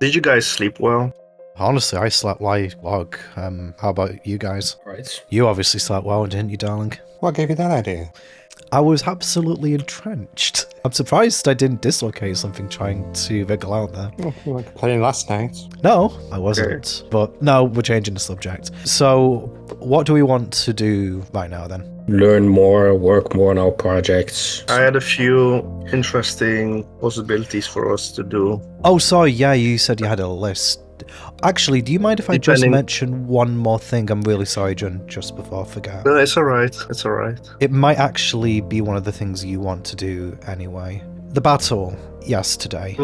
Did you guys sleep well? Honestly, I slept like log. How about you guys? Right. You obviously slept well, didn't you, darling? What gave you that idea? I was absolutely entrenched. I'm surprised I didn't dislocate something trying to wiggle out there. Oh, you were complaining last night. No, I wasn't. But no, we're changing the subject. So, what do we want to do right now then? Learn more, work more on our projects. I had a few interesting possibilities for us to do. Oh, sorry, yeah, you said you had a list. Actually, do you mind if I just Depending- mention one more thing? I'm really sorry, John, just before I forget. No, it's alright. It's alright. It might actually be one of the things you want to do anyway. The battle, yes, today.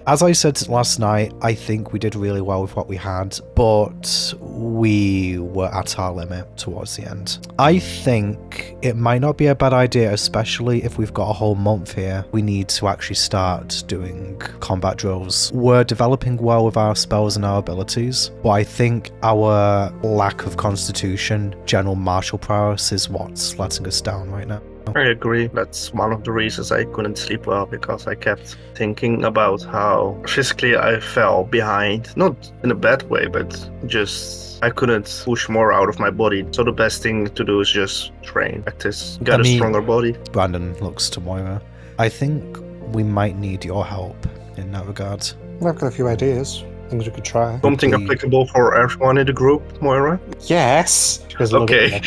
As I said last night, I think we did really well with what we had, but we were at our limit towards the end. I think it might not be a bad idea, especially if we've got a whole month here. We need to actually start doing combat drills. We're developing well with our spells and our abilities, but I think our lack of constitution, general martial prowess, is what's letting us down right now. I agree. That's one of the reasons I couldn't sleep well, because I kept thinking about how physically I fell behind. Not in a bad way, but just I couldn't push more out of my body. So the best thing to do is just train, practice, get a stronger body. Brandon looks to Moira. I think we might need your help in that regard. I've got a few ideas. Things we could try. Something applicable for everyone in the group, Moira? Yes! Okay.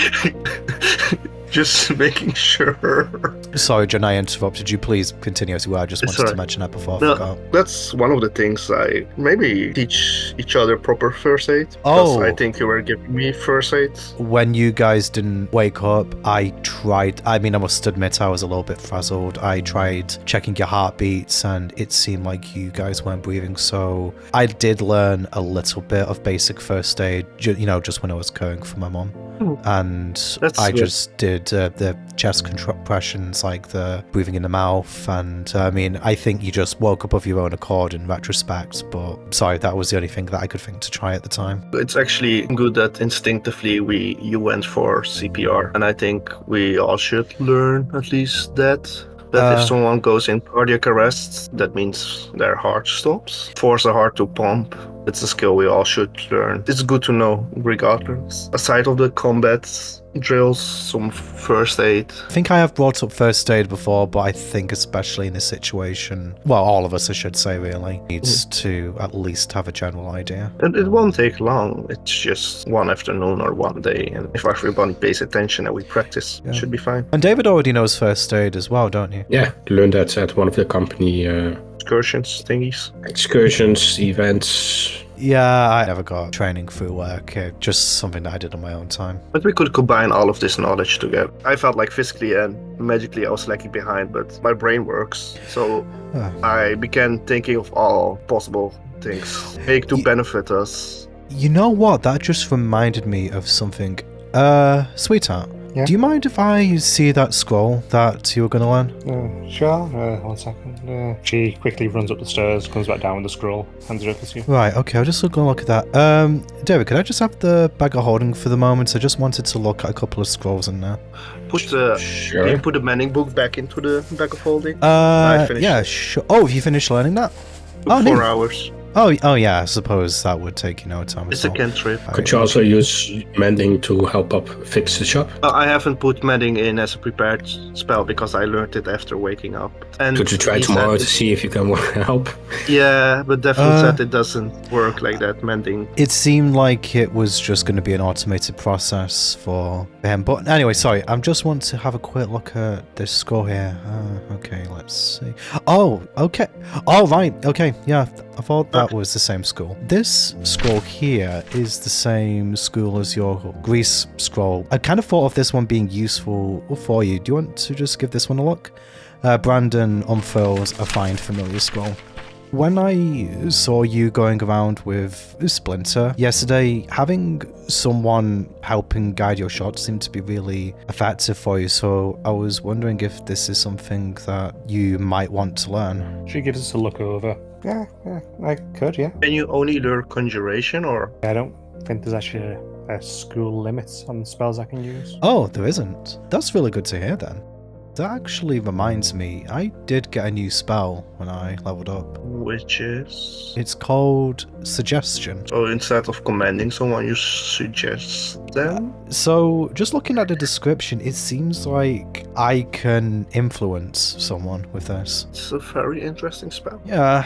Just making sure. Sorry, John, I interrupted you. Please continue as you were. I just wanted to mention that before I forgot. That's one of the things I maybe teach each other proper first aid. Oh. I think you were giving me first aid. When you guys didn't wake up, I must admit I was a little bit frazzled. I tried checking your heartbeats and it seemed like you guys weren't breathing. So I did learn a little bit of basic first aid, just when I was caring for my mom. And I just did the chest compressions, like the breathing in the mouth, and I think you just woke up of your own accord in retrospect, but sorry, that was the only thing that I could think to try at the time. It's actually good that instinctively you went for CPR, and I think we all should learn at least that if someone goes in cardiac arrest, that means their heart stops. Force the heart to pump. It's a skill we all should learn. It's good to know, regardless. Aside of the combat drills, some first aid. I think I have brought up first aid before, but I think especially in this situation, well, all of us, I should say, really, needs to at least have a general idea. And it won't take long. It's just one afternoon or one day, and if everybody pays attention and we practice, it should be fine. And David already knows first aid as well, don't you? Yeah, learned that at one of the company excursions thingies. Excursions, events. Yeah, I never got training through work, just something that I did on my own time. But we could combine all of this knowledge together. I felt like physically and magically I was lagging behind, but my brain works. So I began thinking of all possible things to benefit us. You know what? That just reminded me of something. Sweetheart. Yeah? Do you mind if I see that scroll that you were going to learn? Sure. 1 second. She quickly runs up the stairs, comes back down with the scroll, hands it over to you. Right, okay, I'll just go look at that. David, could I just have the bag of holding for the moment? I just wanted to look at a couple of scrolls in there. Can you put the Manning book back into the bag of holding? Yeah, sure. Oh, have you finished learning that? Took 4 hours. Oh yeah, I suppose that would take no time. It's a cantrip. Could you also use mending to help fix the shop? I haven't put mending in as a prepared spell because I learned it after waking up. And could you try tomorrow to see if you can help? Yeah, but definitely said it doesn't work like that, mending. It seemed like it was just going to be an automated process for him. But anyway, sorry, I just want to have a quick look at this scroll here. Okay, let's see. Oh, okay. Oh, right. Okay, yeah. I thought that was the same scroll. This scroll here is the same scroll as your Greece scroll. I kind of thought of this one being useful for you. Do you want to just give this one a look? Brandon unfurls a find familiar scroll. When I saw you going around with Splinter yesterday, having someone helping guide your shot seemed to be really effective for you, so I was wondering if this is something that you might want to learn. She gives us a look over. Yeah, I could, yeah. Can you only learn conjuration, or? I don't think there's actually a school limit on spells I can use. Oh, there isn't. That's really good to hear then. That actually reminds me, I did get a new spell when I leveled up. Which is... It's called Suggestion. So instead of commanding someone, you suggest them? So, just looking at the description, it seems like I can influence someone with this. It's a very interesting spell. Yeah.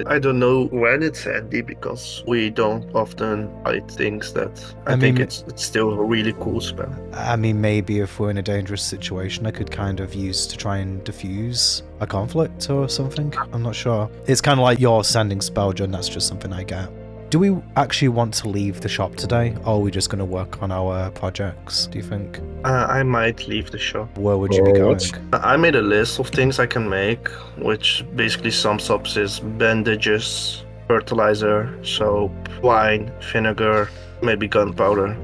I don't know when it's handy because we don't often fight things that I mean, think it's still a really cool spell. I mean, maybe if we're in a dangerous situation, I could kind of use to try and diffuse a conflict or something. I'm not sure. It's kind of like your sending spell, John. That's just something I get. Do we actually want to leave the shop today, or are we just going to work on our projects, do you think? I might leave the shop. Where would you be going? I made a list of things I can make, which basically sums up as bandages, fertilizer, soap, wine, vinegar, maybe gunpowder.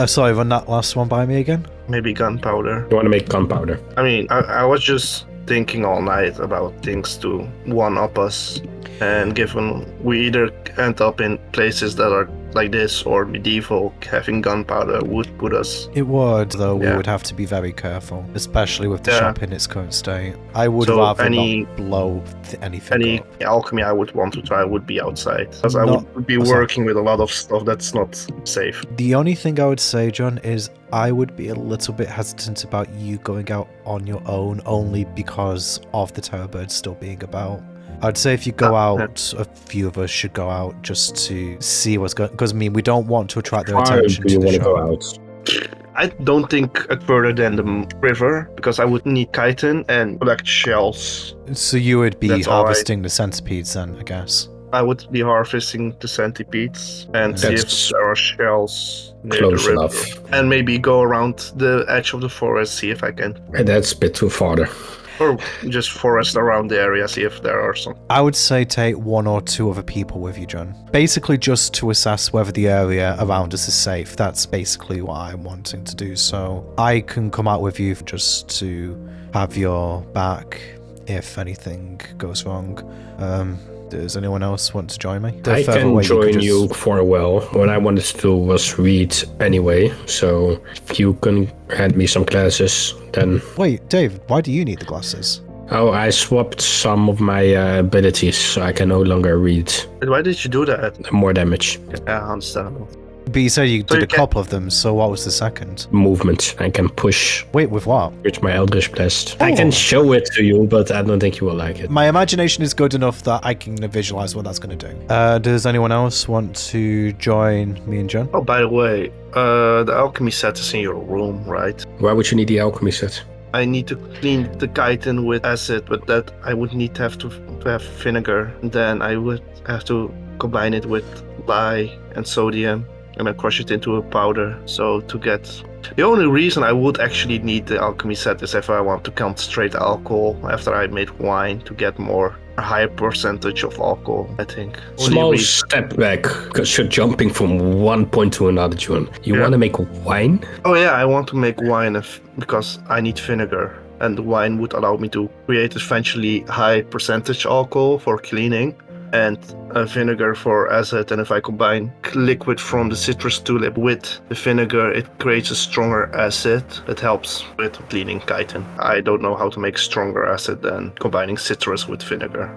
Sorry, run that last one by me again? Maybe gunpowder. You want to make gunpowder? I mean, I was just thinking all night about things to one-up us. And given we either end up in places that are like this or medieval, having gunpowder would put us... It would, though. We Yeah. would have to be very careful, especially with the Yeah. shop in its current state. I would So rather any- not blow anything Any up. alchemy I would want to try would be outside. Because I Not- would be sorry. working with a lot of stuff that's not safe. The only thing I would say, John, is I would be a little bit hesitant about you going out on your own, only because of the terror birds still being about. I'd say if you go out, a few of us should go out just to see what's going. Because I mean, we don't want to attract their Far attention do to you the want to shop. go out? I don't think further than the river, because I would need chitin and collect shells. So you would be That's all right. harvesting the centipedes then, I guess. I would be harvesting the centipedes and see That's if there are shells near close the river. enough. And maybe go around the edge of the forest, see if I can. And that's a bit too far. Or just forest around the area, see if there are some. I would say take one or two other people with you, John. Basically just to assess whether the area around us is safe. That's basically what I'm wanting to do. So I can come out with you just to have your back if anything goes wrong. Does anyone else want to join me? The I further can away join could you just- for a while. What I wanted to do was read anyway, so if you can hand me some glasses, then... Wait, Dave, why do you need the glasses? Oh, I swapped some of my abilities, so I can no longer read. Why did you do that? More damage. Yeah, understandable. But you said you So did you a can- couple of them, so what was the second? Movement. I can push Wait, with what? with my Eldritch Blast. I Oh. can show it to you, but I don't think you will like it. My imagination is good enough that I can visualize what that's going to do. Does anyone else want to join me and John? Oh, by the way, the alchemy set is in your room, right? Why would you need the alchemy set? I need to clean the chitin with acid, but that I would need to have vinegar. Then I would have to combine it with lye and sodium and then crush it into a powder. So to get... The only reason I would actually need the alchemy set is if I want to concentrate alcohol after I made wine to get a higher percentage of alcohol, I think. Small Only reason- step back, because you're jumping from one point to another, John. You Yeah. want to make wine? Oh yeah, I want to make wine because I need vinegar. And the wine would allow me to create eventually high percentage alcohol for cleaning and a vinegar for acid. And if I combine liquid from the citrus tulip with the vinegar, it creates a stronger acid that helps with cleaning chitin. I don't know how to make stronger acid than combining citrus with vinegar.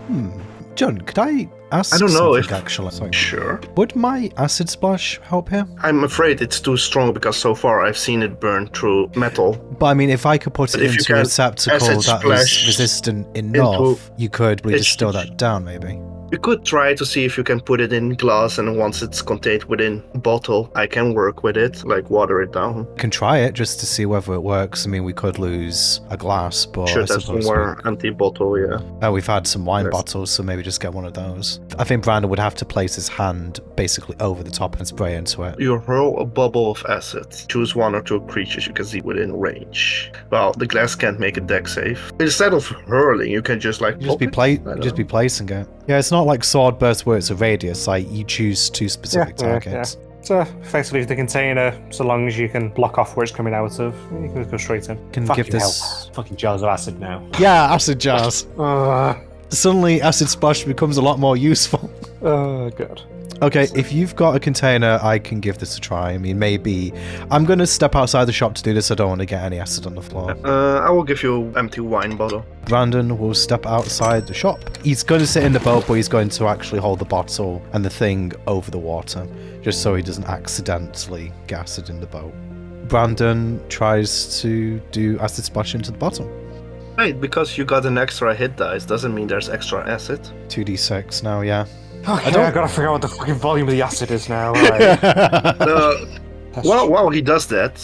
John, could I ask I don't know something if- actually? Sorry. Sure. Would my acid splash help here? I'm afraid it's too strong because so far I've seen it burn through metal. But I mean, if I could put But it if you into a can receptacle acid that is splash resistant enough, you could really It's- distill that down, maybe. You could try to see if you can put it in glass, and once it's contained within a bottle, I can work with it, like water it down. Can try it just to see whether it works. I mean, we could lose a glass, but I Should have suppose more empty bottle, yeah. we've had some wine Yes. bottles, so maybe just get one of those. I think Brandon would have to place his hand basically over the top and spray into it. You hurl a bubble of acid. Choose one or two creatures you can see within range. Well, the glass can't make a deck save. Instead of hurling, you can just like Just be pop it. I don't just know. be placing it. Yeah, it's not like sword burst where it's a radius. Like you choose two specific targets. So effectively the container, so long as you can block off where it's coming out of, you can go straight in. Can Fucking give this. hell. Fucking jars of acid now. Yeah, acid jars. Oh, Suddenly, acid splash becomes a lot more useful. good. Okay, if you've got a container, I can give this a try. I mean, maybe... I'm going to step outside the shop to do this. I don't want to get any acid on the floor. I will give you an empty wine bottle. Brandon will step outside the shop. He's going to sit in the boat, but he's going to actually hold the bottle and the thing over the water, just so he doesn't accidentally get acid in the boat. Brandon tries to do acid splash into the bottle. Right, because you got an extra hit dice doesn't mean there's extra acid. 2d6 now, yeah. Okay, I gotta figure out what the fucking volume of the acid is now. Right. While he does that,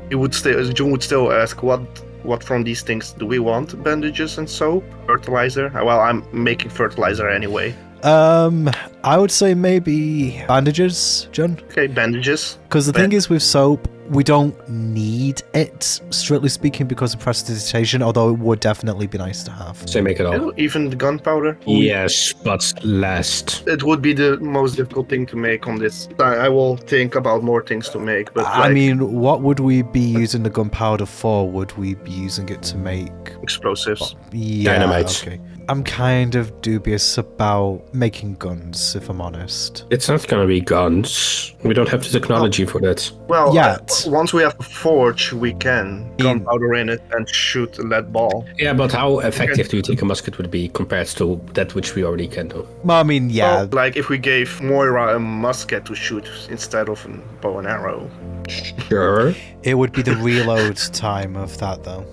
June would still ask, what from these things do we want? Bandages and soap? Fertilizer? Well, I'm making fertilizer anyway. I would say maybe bandages, John. Okay, bandages. Because the thing is with soap, we don't need it, strictly speaking, because of prestidigitation, although it would definitely be nice to have. So make it all. Even the gunpowder? Yes, but last. It would be the most difficult thing to make on this. I will think about more things to make, but I mean, what would we be using the gunpowder for? Would we be using it to make... explosives. Yeah, Dynamite. Okay. I'm kind of dubious about making guns, if I'm honest. It's not gonna be guns. We don't have the technology for that. Well, Yet. Once we have a forge, we can gunpowder in it and shoot a lead ball. Yeah, but how effective do you think a musket would be compared to that which we already can do? Well, I mean, yeah. Well, like if we gave Moira a musket to shoot instead of a bow and arrow. Sure. It would be the reload time of that, though.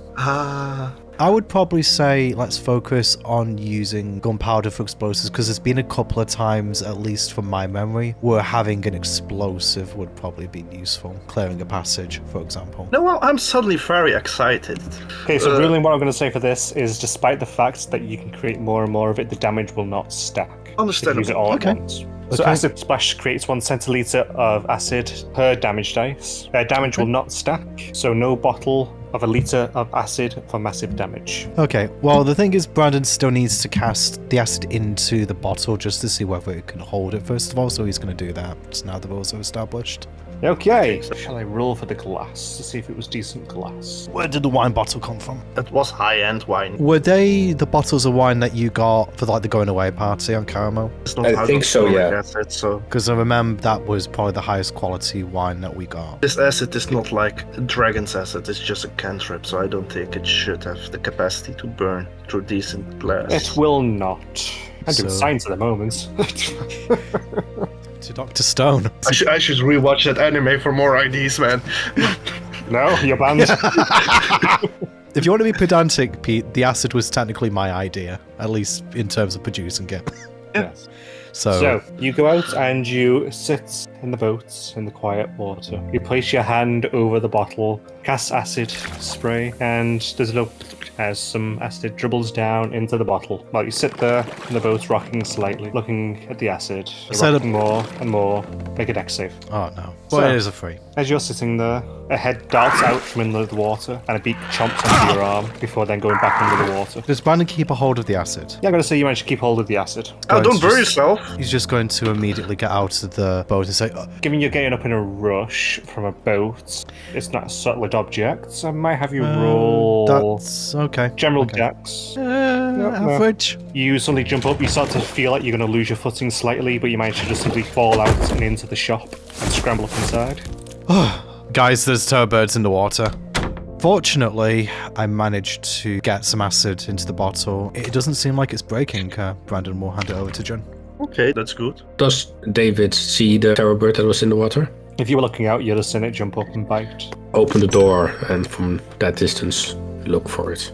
I would probably say let's focus on using gunpowder for explosives, because there's been a couple of times, at least from my memory, where having an explosive would probably be useful. Clearing a passage, for example. No, well, I'm suddenly very excited. Okay, so really what I'm going to say for this is, despite the fact that you can create more and more of it, the damage will not stack. Understandable. Use it all Okay. at once. So Okay. acid splash creates 1 centiliter of acid per damage dice. Damage will not stack, so no bottle of a liter of acid for massive damage. Okay, well, the thing is, Brandon still needs to cast the acid into the bottle just to see whether it can hold it, first of all, so he's going to do that. It's now the rules are established. Okay, shall I roll for the glass to see if it was decent glass? Where did the wine bottle come from? It was high-end wine. Were they the bottles of wine that you got for, like, the going away party on Caramo? It's not I think so, hydrochloric yeah. acid, so Because I remember that was probably the highest quality wine that we got. this acid is not like dragon's acid, it's just a cantrip, so I don't think it should have the capacity to burn through decent glass. It will not. I'm doing So- science at the moment. To Dr. Stone. I should rewatch that anime for more ideas, man. No, you're banned. If you want to be pedantic, Pete, the acid was technically my idea, at least in terms of producing it. Yes. So, So you go out and you sit in the boat in the quiet water. You place your hand over the bottle, cast acid spray, and there's a little as some acid dribbles down into the bottle. While you sit there in the boat, rocking slightly, looking at the acid, So rocking more and more. Make a dex save. oh no. So- Well, it is a free. As you're sitting there, a head darts out from in the water, and a beak chomps onto your arm before then going back under the water. Does Brandon keep a hold of the acid? Yeah, I'm gonna say you managed to keep hold of the acid. Oh, don't It's burn just- yourself. He's just going to immediately get out of the boat and say, Given you're getting up in a rush from a boat, it's not a solid object, so I might have you roll that's okay. general okay. dex. No. Average. You suddenly jump up, you start to feel like you're going to lose your footing slightly, but you manage to just simply fall out and into the shop and scramble up inside. Guys, there's turbirds in the water. Fortunately, I managed to get some acid into the bottle. It doesn't seem like it's breaking. Brandon will hand it over to Jen. Okay, that's good. Does David see the terror bird that was in the water? If you were looking out, you'd have seen it jump up and bite. Open the door and from that distance look for it.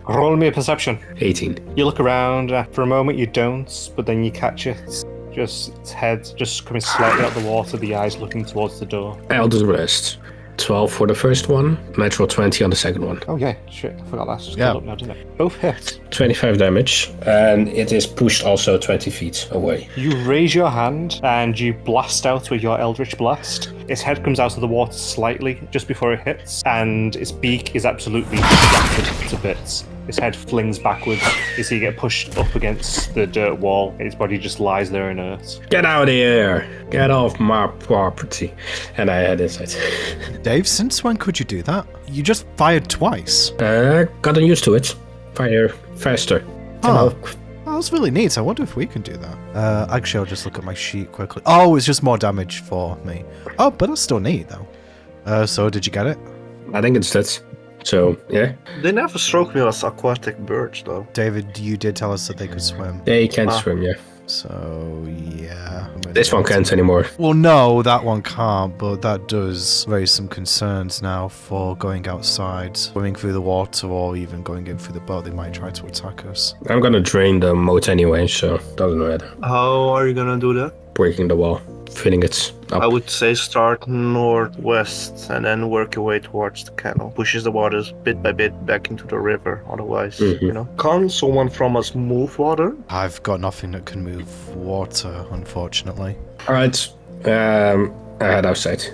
Roll me a perception. 18. You look around, for a moment you don't, but then you catch it. Just its head just coming slightly out the water, the eyes looking towards the door. I'll do the rest. 12 for the first one, natural 20 on the second one. Oh yeah, shit, I forgot that. Just Yeah. up now, didn't it? Both hit. 25 damage, and it is pushed also 20 feet away. You raise your hand and you blast out with your Eldritch Blast. Its head comes out of the water slightly just before it hits, and its beak is absolutely shattered to bits. Its head flings backwards. You see it get pushed up against the dirt wall, and its body just lies there inert. Get out of here! Get off my property. And I had inside. Dave, since when could you do that? You just fired twice. Gotten used to it. Fire faster. Oh. Oh, that's really neat. I wonder if we can do that. Actually, I'll just look at my sheet quickly. Oh, it's just more damage for me. Oh, but that's still neat, though. So, did you get it? I think it's that. So, yeah. They never struck me as aquatic birds, though. David, you did tell us that they could swim. They can't swim, yeah. So, yeah. This one can't anymore. Well, no, that one can't, but that does raise some concerns now for going outside, swimming through the water, or even going in through the boat. They might try to attack us. I'm gonna drain the moat anyway, so doesn't matter. How are you gonna do that? Breaking the wall, filling it up. I would say start northwest and then work your way towards the canal. Pushes the waters bit by bit back into the river, otherwise, you know. Can't someone from us move water? I've got nothing that can move water, unfortunately. Alright, I head outside.